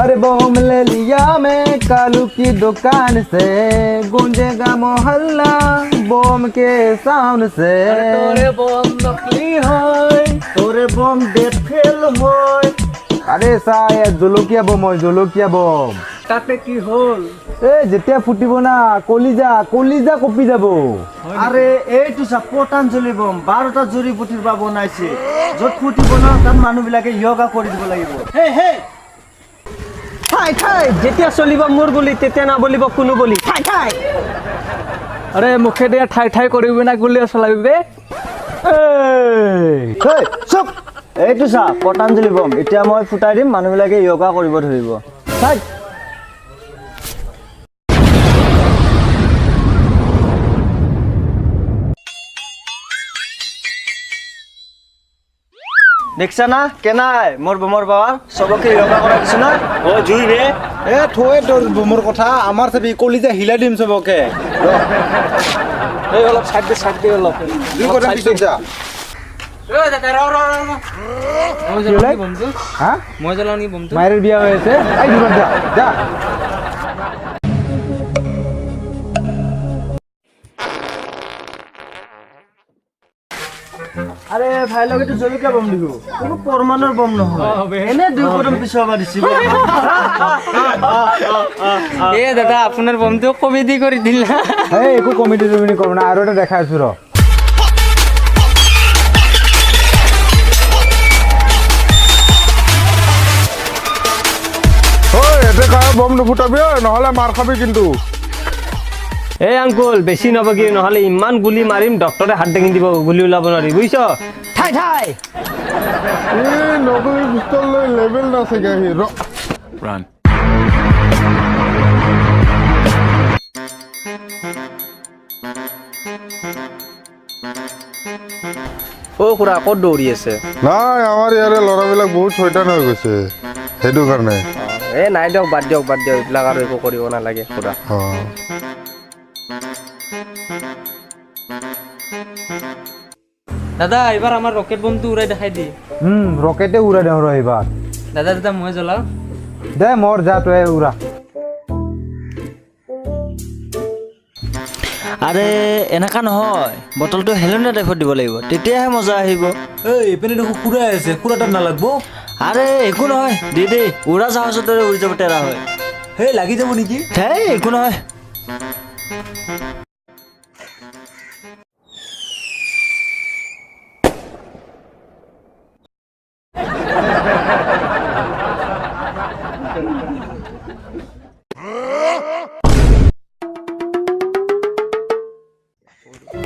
अरे बम ले लिया मैं कालू की दुकान से, गूंजेगा मोहल्ला बम के साउंड से। তোরে বম নকলি হয়, তোরে বম ডেট ফেল হয়। আরে চাই জলকীয়া বম হয়, জলকীয়া বম। তাতে কি হল? যেতিয়া ফুটিব না কলিজা কলিজা কপি যাব। আরে এইটো চা পতাঞ্জলি বম 12টা জড়িবুটিৰ পৰা বনাইছে, য'ত ফুটিব না তাত মানুহবিলাকে য়োগা কৰি দিব লাগিব। হে হে ঠাই ঠাই যেতিয়া চলিব মোৰ বুলি তেতিয়া না বলিব কোনো বুলি। ঠাই ঠাই আৰে মুখে দিয়ে ঠাই ঠাই কৰিবি না গুলিয়ে চলাবি বে। চুপ। এইটো চা পতাঞ্জলি বম, এতিয়া মই ফুটাই দিম, মানুহবিলাকে য়োগা কৰিব ধৰিব। চাই দেখছা না কেনাই মোৰ বমৰ বাবা সবকে য়োগা কৰাই দিছ না। ও জুই বে থৈ তোৰ বমৰ কথা, আমাৰ চাবি কলিজা হিলাই দিম চবকে। এই অলপ সাইড দে অলপ। দুই কথা পিছত যা। হ্যাঁ মই জ্বলাও নি বমটো। মায়ের বিয়া হয়েছে, এই দূর যা যা। আরে ভাই লগে তো জলকীয়া বম দিব, কোনো পৰমাণুৰ বম নহয়, এনে দুই কদম পিছুৱাবা দিছি। এ দাদা আপোনাৰ বমটো কমেডি কৰি দিলা। এই একো কমিটি টমিটি করবো না, আর এটা দেখা আছো র। বম নুফুটাবি নহলে মার খাবি কিন্তু। এই আংকুল বেছি নবগি, নহলে ইমান গুলি মাৰিম ডক্টৰে হাত দাঙি দিব, গুলি ওলাব নোৱাৰি বুজিছ। ঠাই ঠাই নকলি পিস্তল লৈ লেভেল নাথাকে আহি Run. অ খুৰা ক'ত দৌৰি আছে? নাই আমাৰ ইয়াৰে ল'ৰাবিলাক বহুত শৈতান হৈ গৈছে, সেইটো কাৰণে। এ নাই দিয়ক, বাদ দিয়ক এইবিলাক আৰু একো কৰিব নালাগে খুৰা। দাদা এবাৰ আমাৰ ৰকেট বমটো উৰাই দেখাই দি। রকেটে উড়া দেও র এবার। দাদা মই জ্বলাও। দে মর যা তুই উড়া। আরে এনেকা নহয়, বটলটো হেলনীয়া টাইপত দিব লাগিব, তেতিয়াহে মজা আহিব। এই এইপিনে দেখো খুৰাই আছে, খুৰা তাত নালাগব। আৰে একো নহয় দে উৰা জাহাজৰ দৰে উৰি যাব তেৰা হয়। সেই লাগি যাব নেকি? হেই একো নহয়।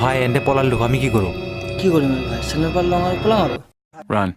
ভাই এনে পলালো, আমি কি কৰোঁ? কি কৰিম ভাই, চেনেল পাল লং আৰু পলাম আৰু। Run.